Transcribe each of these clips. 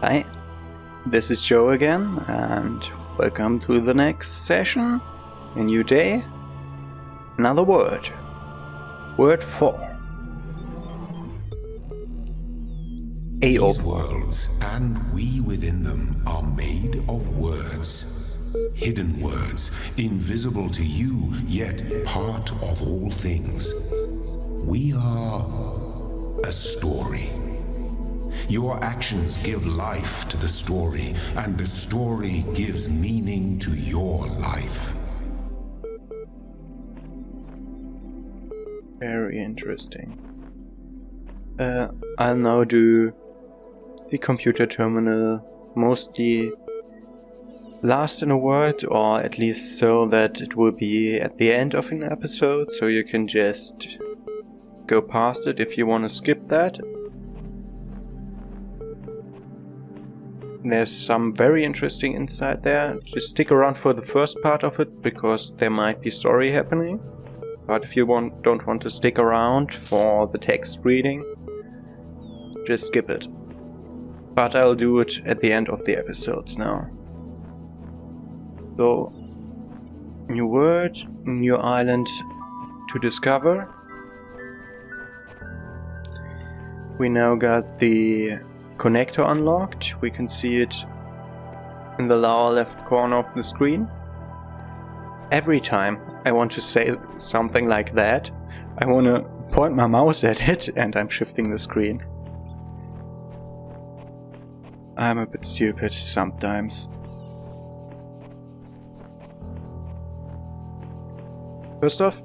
Hi, this is Joe again, and welcome to the next session. A new day, another word. Word 4. These worlds, and we within them, are made of words. Hidden words, invisible to you, yet part of all things. We are a story. Your actions give life to the story, and the story gives meaning to your life. Very interesting. I'll now do the computer terminal mostly last in a word, or at least so that it will be at the end of an episode, so you can just go past it if you want to skip that. There's some very interesting insight there. Just stick around for the first part of it, because there might be story happening. But if you don't want to stick around for the text reading, just skip it. But I'll do it at the end of the episodes now. So, new word, new island to discover. We now got the connector unlocked. We can see it in the lower left corner of the screen. Every time I want to say something like that, I want to point my mouse at it and I'm shifting the screen. I'm a bit stupid sometimes. First off,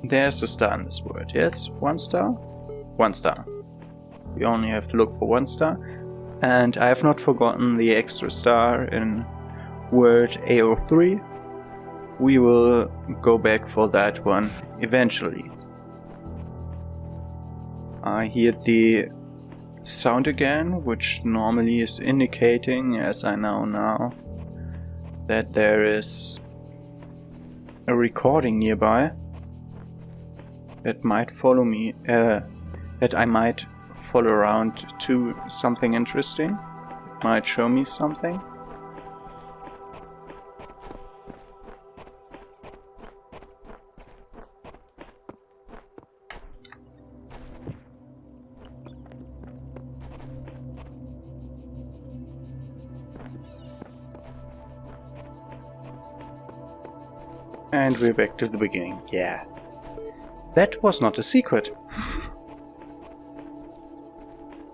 there's a star in this word, yes? 1 star? 1 star. We only have to look for 1 star. And I have not forgotten the extra star in word AO3. We will go back for that one eventually. I hear the sound again, which normally is indicating, as I know, that there is a recording nearby that might follow me, that I might follow around to something interesting. It might show me something. And we're back to the beginning, yeah. That was not a secret.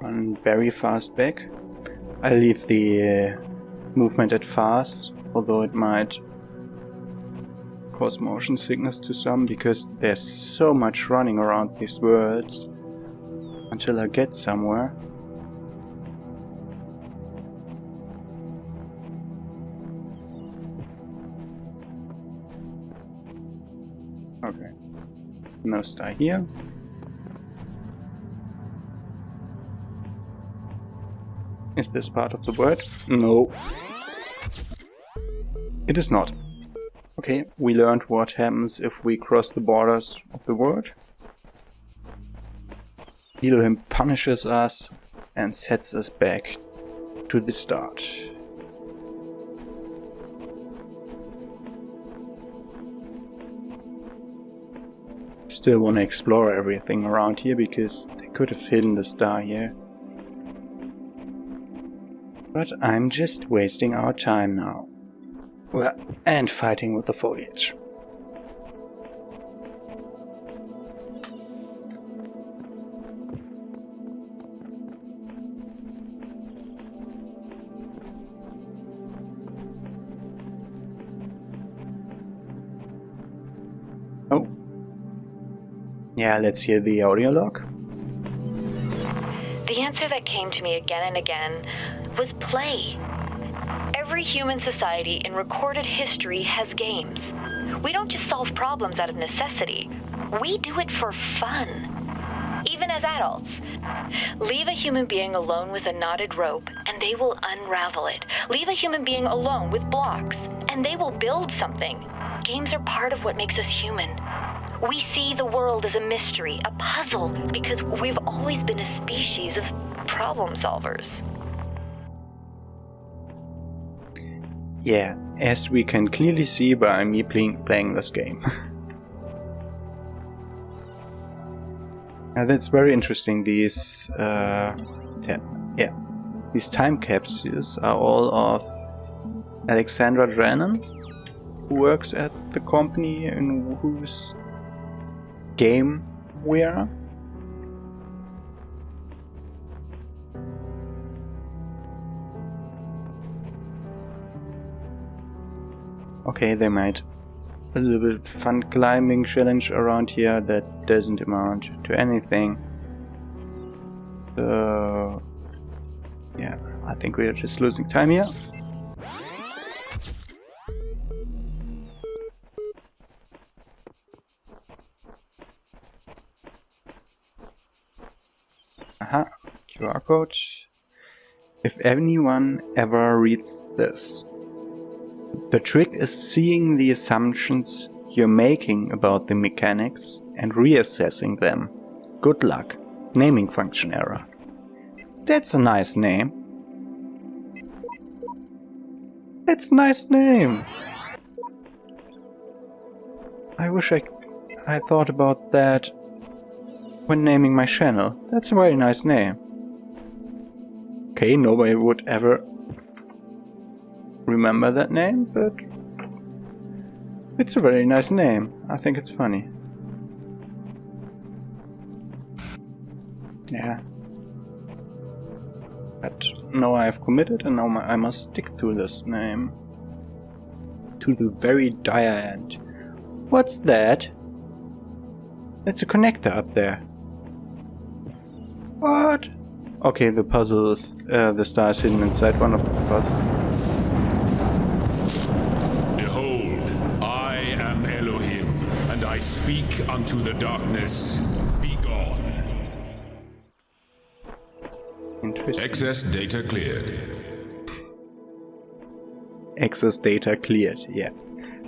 Run very fast back. I'll leave the movement at fast, although it might cause motion sickness to some, because there's so much running around these words until I get somewhere. Okay, no star here. Is this part of the word? No. It is not. Okay, we learned what happens if we cross the borders of the word. Elohim punishes us and sets us back to the start. Still want to explore everything around here, because they could have hidden the star here. But I'm just wasting our time now. Well, and fighting with the foliage. Oh. Yeah, let's hear the audio log. The answer that came to me again and again was play. Every human society in recorded history has games. We don't just solve problems out of necessity. We do it for fun. Even as adults. Leave a human being alone with a knotted rope, and they will unravel it. Leave a human being alone with blocks, and they will build something. Games are part of what makes us human. We see the world as a mystery, a puzzle, because we've always been a species of problem solvers. Yeah, as we can clearly see by me playing this game. That's very interesting. These these time capsules are all of Alexandra Drennan, who works at the company in whose game we are. Okay, they made a little bit fun climbing challenge around here that doesn't amount to anything. So yeah, I think we are just losing time here. Aha, QR code. If anyone ever reads this, the trick is seeing the assumptions you're making about the mechanics and reassessing them. Good luck. Naming function error. That's a nice name. That's a nice name. I wish I thought about that when naming my channel. That's a very nice name. Okay, nobody would ever remember that name, but it's a very nice name. I think it's funny. Yeah. But now I have committed and now I must stick to this name. To the very dire end. What's that? That's a connector up there. What? Okay, the puzzle is, the star is hidden inside one of the puzzles. Behold, I am Elohim, and I speak unto the darkness. Be gone. Interesting. Excess data cleared. Access data cleared, yeah.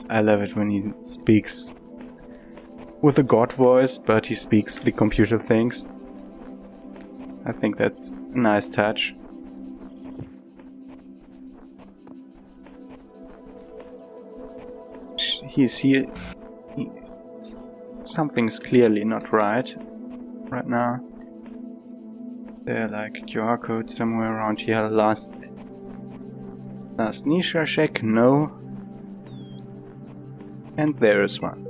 I love it when he speaks with a god voice, but he speaks the computer things. I think that's a nice touch. He's here. Something's clearly not right now. There like a QR code somewhere around here. Last niche check, no. And there is one.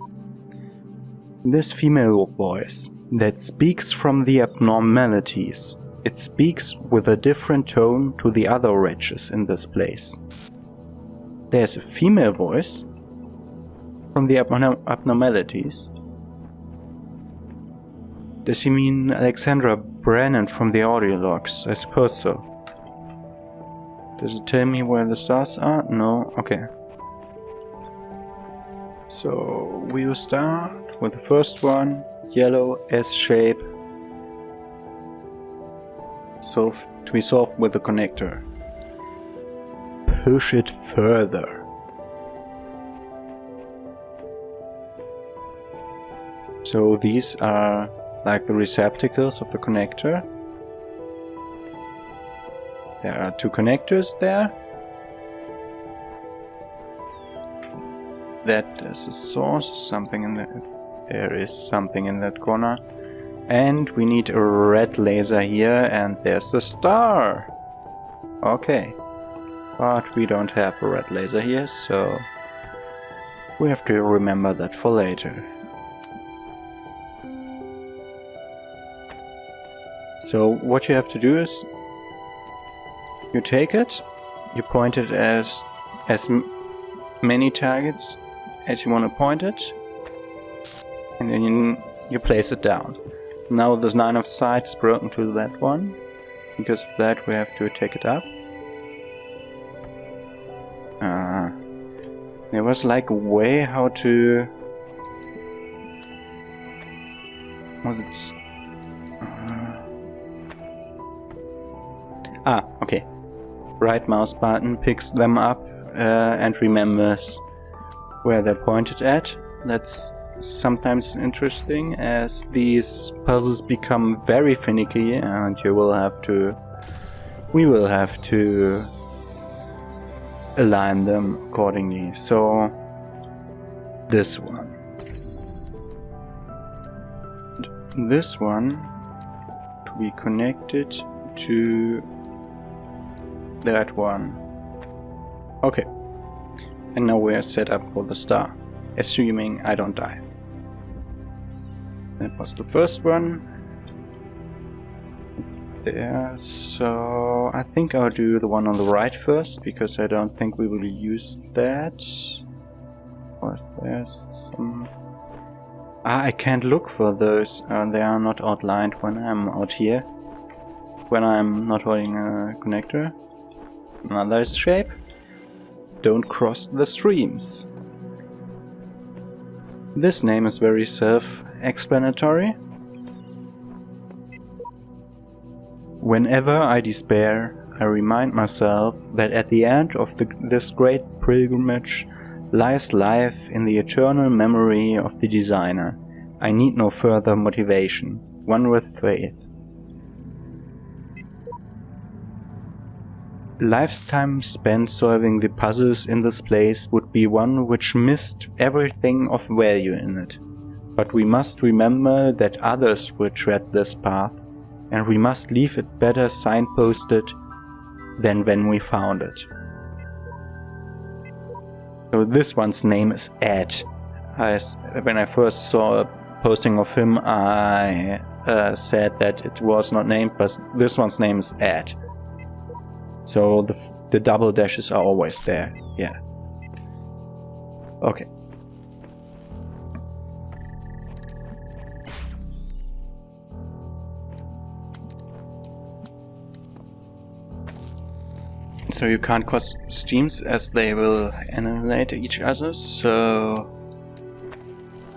This female voice that speaks from the abnormalities. It speaks with a different tone to the other wretches in this place. There's a female voice from the abnormalities. Does he mean Alexandra Brennan from the audio logs? I suppose so. Does it tell me where the stars are? No? Okay. So we will start with the first one. Yellow S shape. So to be solved with the connector. Push it further. So these are like the receptacles of the connector. There are two connectors there. That is a source, something in there. There is something in that corner. And we need a red laser here, and there's the star. Okay. But we don't have a red laser here, so we have to remember that for later. So what you have to do is you take it, you point it as many targets as you want to point it, and then you place it down. Now the line of sight is broken to that one. Because of that we have to take it up. There was like a way how to... okay. Right mouse button picks them up and remembers where they're pointed at. That's sometimes interesting, as these puzzles become very finicky and we will have to align them accordingly. So this one. This one to be connected to that one. Okay. And now we're set up for the star, assuming I don't die. That was the first one. It's there, so I think I'll do the one on the right first, because I don't think we will use that. Or is there some... I can't look for those. They are not outlined when I'm out here. When I'm not holding a connector. Another shape. Don't cross the streams. This name is very self-explanatory. Whenever I despair, I remind myself that at the end of this great pilgrimage lies life in the eternal memory of the designer. I need no further motivation. One with faith. Lifetime spent solving the puzzles in this place would be one which missed everything of value in it. But we must remember that others will tread this path, and we must leave it better signposted than when we found it. So this one's name is Ed. When I first saw a posting of him, I said that it was not named, but this one's name is Ed. So the double dashes are always there, yeah. Okay. So you can't cross streams as they will annihilate each other, so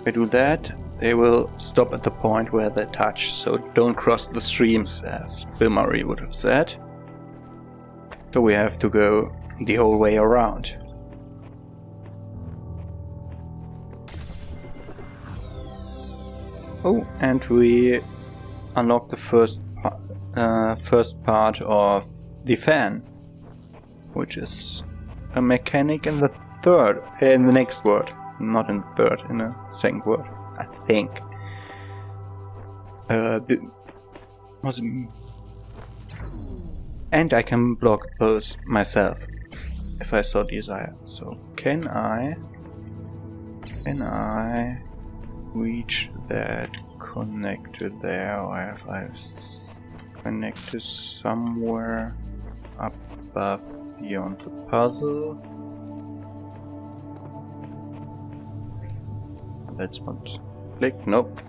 if I do that, they will stop at the point where they touch, so don't cross the streams, as Bill Murray would have said. So we have to go the whole way around. Oh, and we unlock the first part of the fan, which is a mechanic in the next word, not in the third, in the second word, I think. And I can block those myself, if I so desire. So can I reach that connector there, or have I connected somewhere above beyond the puzzle? Let's not click. Nope.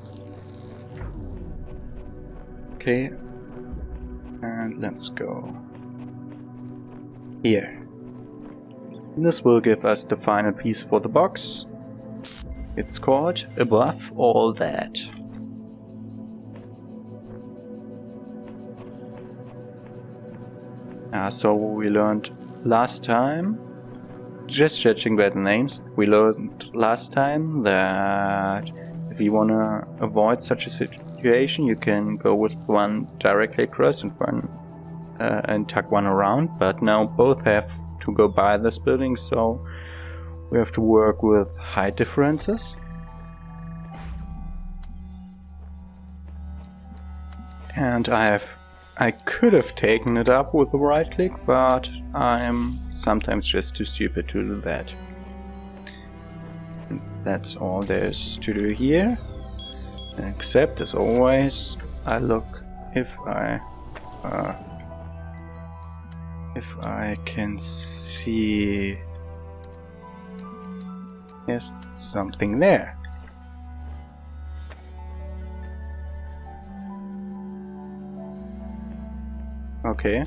Okay. And let's go here. This will give us the final piece for the box. It's called Above All That. So we learned last time, just judging by the names, we learned last time that if you want to avoid such a situation, you can go with one directly across and tuck one around, but now both have to go by this building, so we have to work with height differences. And I could have taken it up with a right click, but I'm sometimes just too stupid to do that. And that's all there is to do here. Except, as always, I look if I can see. Yes, something there. Okay.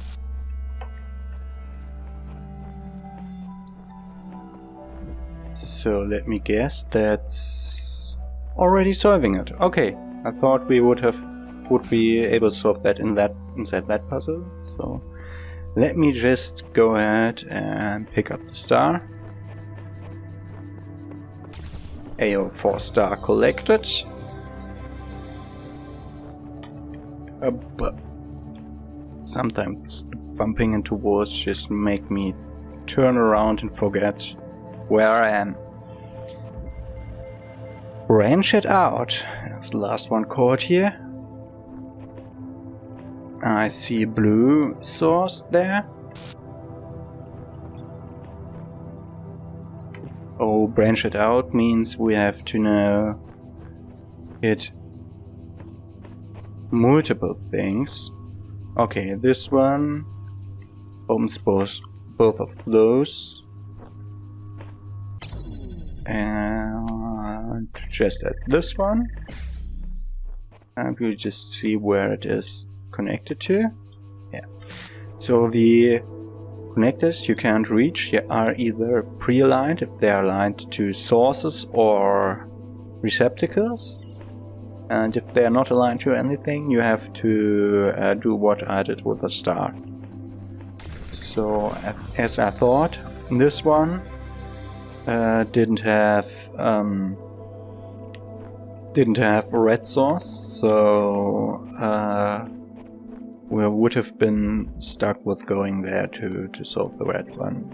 So let me guess, that's already solving it. Okay, I thought we would be able to solve that inside that puzzle. So let me just go ahead and pick up the star. AO4 star collected. But sometimes bumping into walls just make me turn around and forget where I am. Branch it out. There's the last one caught here. I see a blue source there. Oh, branch it out means we have to now hit multiple things. Okay, this one opens both of those. And just at this one. And we'll just see where it is connected to. Yeah. So the connectors you can't reach are either pre-aligned if they are aligned to sources or receptacles. And if they are not aligned to anything, you have to do what I did with the star. So, as I thought, this one didn't have a red source, so we would have been stuck with going there to solve the red one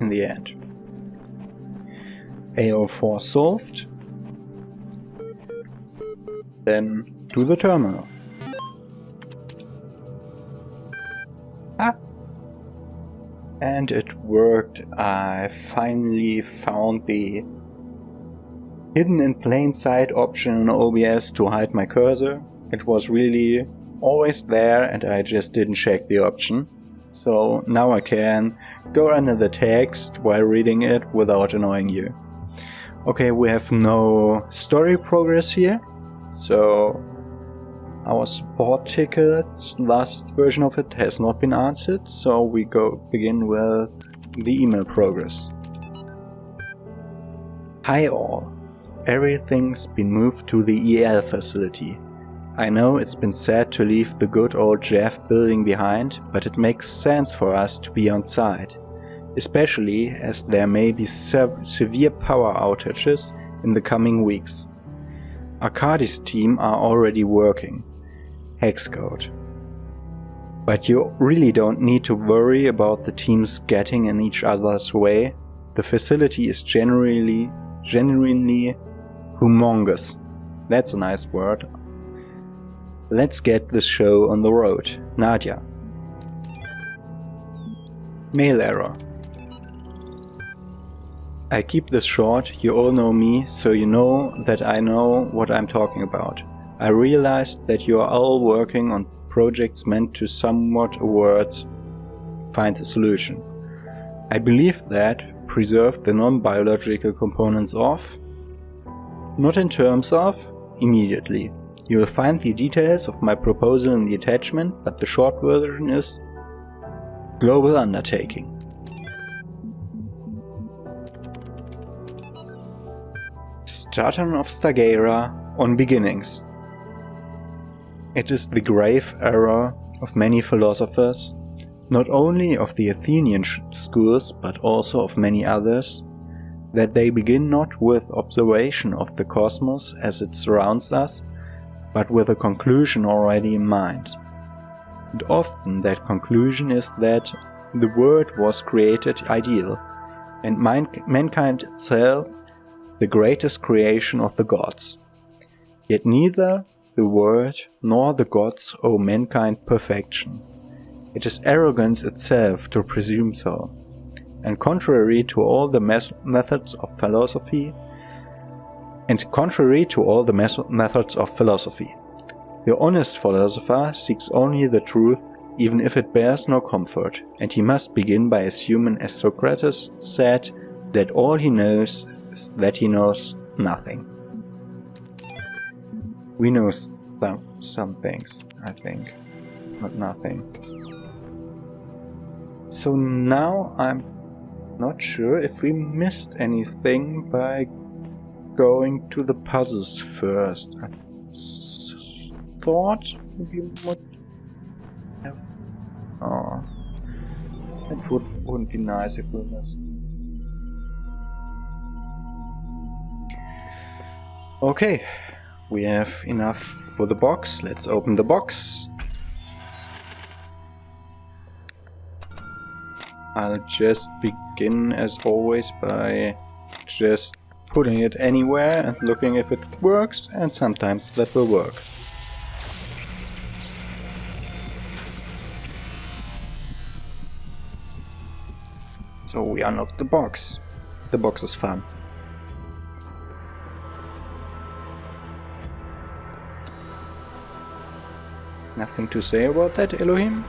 in the end. AO4 solved. Then to the terminal. And it worked. I finally found the hidden in plain sight option in OBS to hide my cursor. It was really always there and I just didn't check the option. So now I can go under the text while reading it without annoying you. Okay, we have no story progress here. So our support ticket, last version of it, has not been answered, so we begin with the email progress. Hi all, everything's been moved to the EL facility. I know it's been sad to leave the good old Jeff building behind, but it makes sense for us to be on site, especially as there may be severe power outages in the coming weeks. Arcadi's team are already working. Hex code. But you really don't need to worry about the teams getting in each other's way. The facility is genuinely humongous. That's a nice word. Let's get this show on the road. Nadia. Mail error. I keep this short, you all know me, so you know that I know what I'm talking about. I realized that you are all working on projects meant to somewhat find a solution. I believe that preserve the non-biological components of, not in terms of, immediately. You will find the details of my proposal in the attachment, but the short version is global undertaking. Straton of Stagera on beginnings. It is the grave error of many philosophers, not only of the Athenian schools but also of many others, that they begin not with observation of the cosmos as it surrounds us, but with a conclusion already in mind. And often that conclusion is that the world was created ideal, and mankind itself the greatest creation of the gods. Yet neither the world nor the gods owe mankind perfection. It is arrogance itself to presume so, and contrary to all the methods of philosophy, the honest philosopher seeks only the truth, even if it bears no comfort, and he must begin by assuming, as Socrates said, that all he knows is that he knows nothing. We know some things, I think, but nothing. So now I'm not sure if we missed anything by going to the puzzles first. I thought we would have... Oh, it wouldn't be nice if we missed. Okay, we have enough for the box. Let's open the box. I'll just begin as always by just putting it anywhere and looking if it works, and sometimes that will work. So we unlocked the box. The box is fun. Nothing to say about that, Elohim?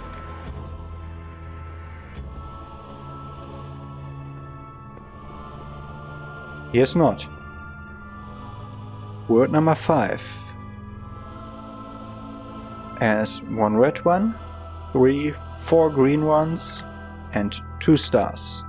Here's not. Word number 5. As 1 red one, 3, 4 green ones, and 2 stars.